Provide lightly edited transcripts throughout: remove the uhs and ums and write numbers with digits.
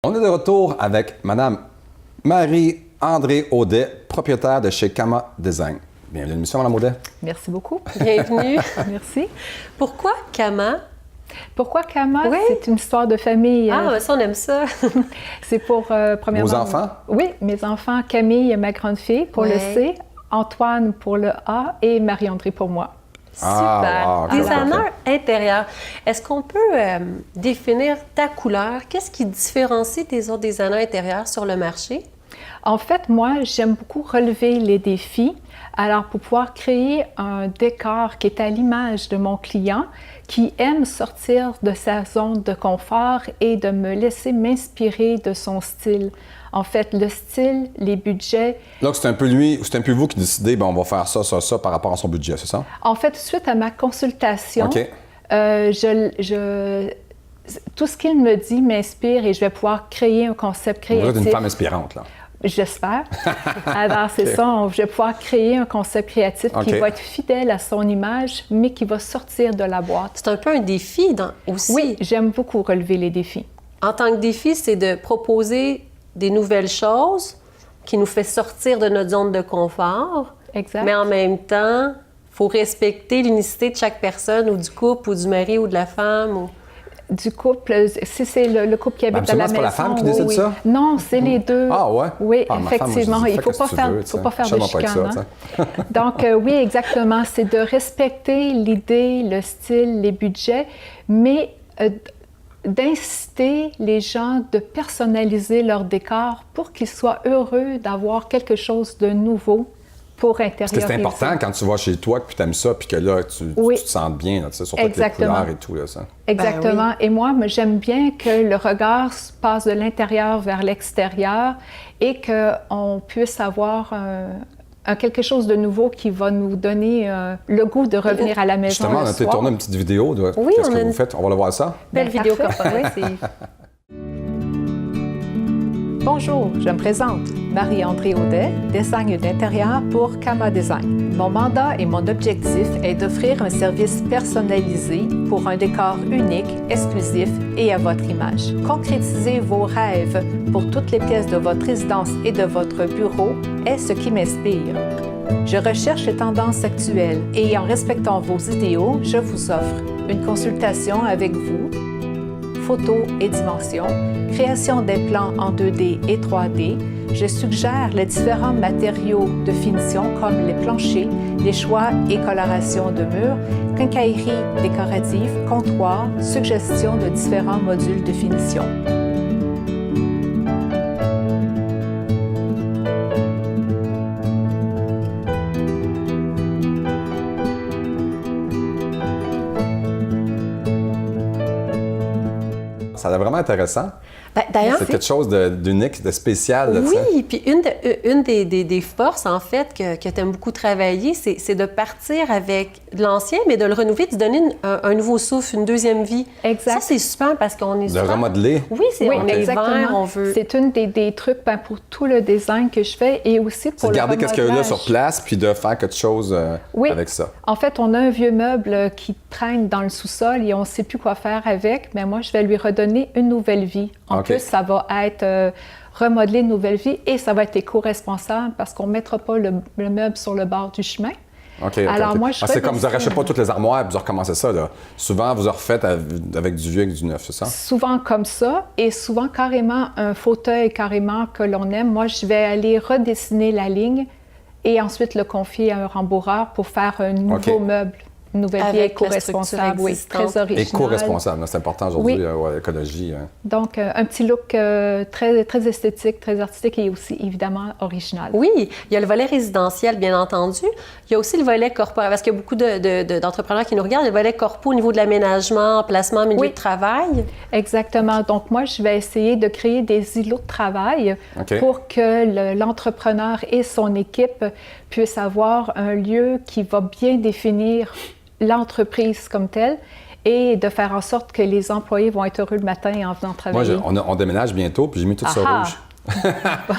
On est de retour avec Madame Marie-André Audet, propriétaire de chez Kama Design. Bienvenue à l'émission, Madame Audet. Merci beaucoup. Bienvenue. Merci. Pourquoi Kama? Pourquoi Kama? Oui. C'est une histoire de famille. Ah, ça, on aime ça. C'est pour, premièrement... Vos enfants? Oui, mes enfants. Camille, ma grande fille, pour le C, Antoine pour le A et Marie-André pour moi. Super. Wow, Designer intérieur. Est-ce qu'on peut définir ta couleur? Qu'est-ce qui différencie des autres designers intérieurs sur le marché? En fait, moi, j'aime beaucoup relever les défis. Alors, pour pouvoir créer un décor qui est à l'image de mon client, qui aime sortir de sa zone de confort et de me laisser m'inspirer de son style. En fait, le style, les budgets... Donc, c'est un peu lui, c'est un peu vous qui décidez, on va faire ça par rapport à son budget, c'est ça? En fait, suite à ma consultation, OK. Tout ce qu'il me dit m'inspire et je vais pouvoir créer un concept créatif. Vous êtes une femme inspirante, là. J'espère. Alors, c'est ça, je vais pouvoir créer un concept créatif qui va être fidèle à son image, mais qui va sortir de la boîte. C'est un peu un défi aussi. Oui, j'aime beaucoup relever les défis. En tant que défi, c'est de proposer des nouvelles choses qui nous fait sortir de notre zone de confort. Exact. Mais en même temps, il faut respecter l'unicité de chaque personne, ou du couple, ou du mari, ou de la femme. Ou... Du couple, si c'est le couple qui habite à la maison... c'est pas la femme qui décide ça? Non, c'est les deux. Ah ouais? Oui, ma effectivement. Femme, il ne faut pas faire de chicane. Hein? Donc, oui, exactement. C'est de respecter l'idée, le style, les budgets, mais d'inciter les gens de personnaliser leur décor pour qu'ils soient heureux d'avoir quelque chose de nouveau pour intérioriser. C'est important quand tu vas chez toi et tu aimes ça, puis que là, tu te sens bien, là, surtout avec les couleurs et tout. Là, ça. Exactement. Ben oui. Et moi, j'aime bien que le regard passe de l'intérieur vers l'extérieur et qu'on puisse avoir quelque chose de nouveau qui va nous donner le goût de revenir à la maison. Justement, on a peut-être tourné une petite vidéo de qu'est-ce que vous faites. On va le voir ça. Belle vidéo corporate. Bonjour, je me présente. Marie-André Audet, design d'intérieur pour Kama Design. Mon mandat et mon objectif est d'offrir un service personnalisé pour un décor unique, exclusif et à votre image. Concrétiser vos rêves pour toutes les pièces de votre résidence et de votre bureau est ce qui m'inspire. Je recherche les tendances actuelles et en respectant vos idéaux, je vous offre une consultation avec vous, photos et dimensions, création des plans en 2D et 3D. Je suggère les différents matériaux de finition comme les planchers, les choix et colorations de murs, quincaillerie décorative, comptoir, suggestions de différents modules de finition. Ça a l'air vraiment intéressant. D'ailleurs, c'est quelque chose d'unique, de spécial. Là, oui, puis une des forces, en fait, que tu aimes beaucoup travailler, c'est de partir avec l'ancien, mais de le renouveler, de donner un nouveau souffle, une deuxième vie. Exact. Ça, c'est super parce qu'on est de remodeler. Oui, on est vert, on veut... C'est une des trucs pour tout le design que je fais et aussi pour c'est de garder qu'est-ce qu'il y a là sur place puis de faire quelque chose avec ça. En fait, on a un vieux meuble qui traîne dans le sous-sol et on ne sait plus quoi faire avec, mais moi, je vais lui redonner une nouvelle vie. En plus, ça va être remodelé une nouvelle vie et ça va être éco-responsable parce qu'on ne mettra pas le meuble sur le bord du chemin. Alors, moi, c'est comme vous n'arrachez pas toutes les armoires et vous recommencez ça. Là. Souvent, vous en refaites avec du vieux et du neuf, c'est ça? Souvent comme ça et souvent carrément un fauteuil carrément que l'on aime. Moi, je vais aller redessiner la ligne et ensuite le confier à un rembourreur pour faire un nouveau meuble. Une nouvelle vie éco-responsable, oui, très originale. Éco-responsable, c'est important aujourd'hui, l'écologie. Hein. Donc, un petit look très, très esthétique, très artistique et aussi, évidemment, original. Oui, il y a le volet résidentiel, bien entendu. Il y a aussi le volet corporel, parce qu'il y a beaucoup d'entrepreneurs qui nous regardent. Il y a le volet corpo au niveau de l'aménagement, placement, milieu de travail. Exactement. Donc, moi, je vais essayer de créer des îlots de travail pour que l'entrepreneur et son équipe puissent avoir un lieu qui va bien définir l'entreprise comme telle et de faire en sorte que les employés vont être heureux le matin en venant travailler. Moi, on déménage bientôt, puis j'ai mis tout ça rouge.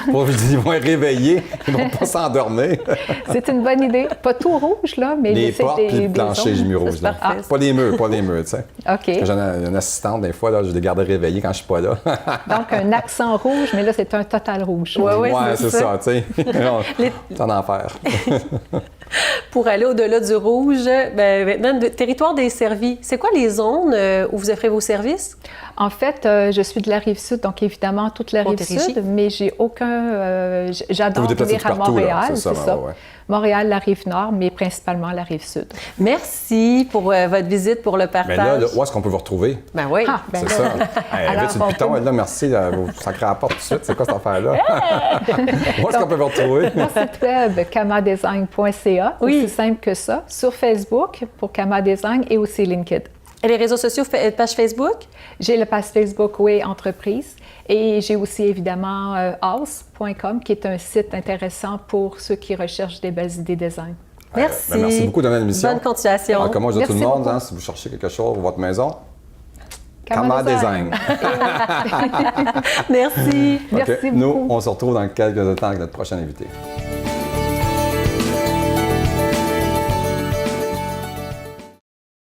Ils vont être réveillés, ils vont pas s'endormir. C'est une bonne idée. Pas tout rouge, là, mais Les laisser portes puis le plancher, j'ai mis Ça, rouge. c'est Là. parfait. Pas les murs, tu sais. OK. J'ai une assistante, des fois, là, je les garde réveillés quand je suis pas là. Donc, un accent rouge, mais là, c'est un total rouge. Ouais, C'est ça, tu sais. C'est un enfer. Pour aller au-delà du rouge, ben, maintenant, le territoire desservi, c'est quoi les zones où vous offrez vos services? En fait, je suis de la Rive-Sud, donc évidemment toute la Montérégie. Rive-Sud, mais j'ai aucun... j'adore Vous vous déplacez venir à tout partout, là, Montréal, c'est ça, c'est ça. ouais. Montréal, la Rive-Nord, mais principalement la Rive-Sud. Merci pour votre visite, pour le partage. Mais là, où est-ce qu'on peut vous retrouver? Ben oui. Ah, ben C'est là. ça. Hey, Alors, vite sur le on piton, peut- elle, là, merci. Vous sacrez à la porte tout de suite. C'est quoi cette affaire-là? Où est-ce qu'on peut vous retrouver? Mon site web, kamadesign.ca, Oui. aussi simple que ça. Sur Facebook, pour Kama Design, et aussi LinkedIn. Et les réseaux sociaux, page Facebook? J'ai le page Facebook Oui Entreprise et j'ai aussi évidemment house.com qui est un site intéressant pour ceux qui recherchent des belles idées design. Merci. Merci beaucoup de l'émission. Bonne continuation. Comme moi, je dis à tout le Merci monde, beaucoup. hein, si vous cherchez quelque chose pour votre maison, Kama Kama Design. Merci. Merci OK. beaucoup. Nous, on se retrouve dans quelques temps avec notre prochain invité.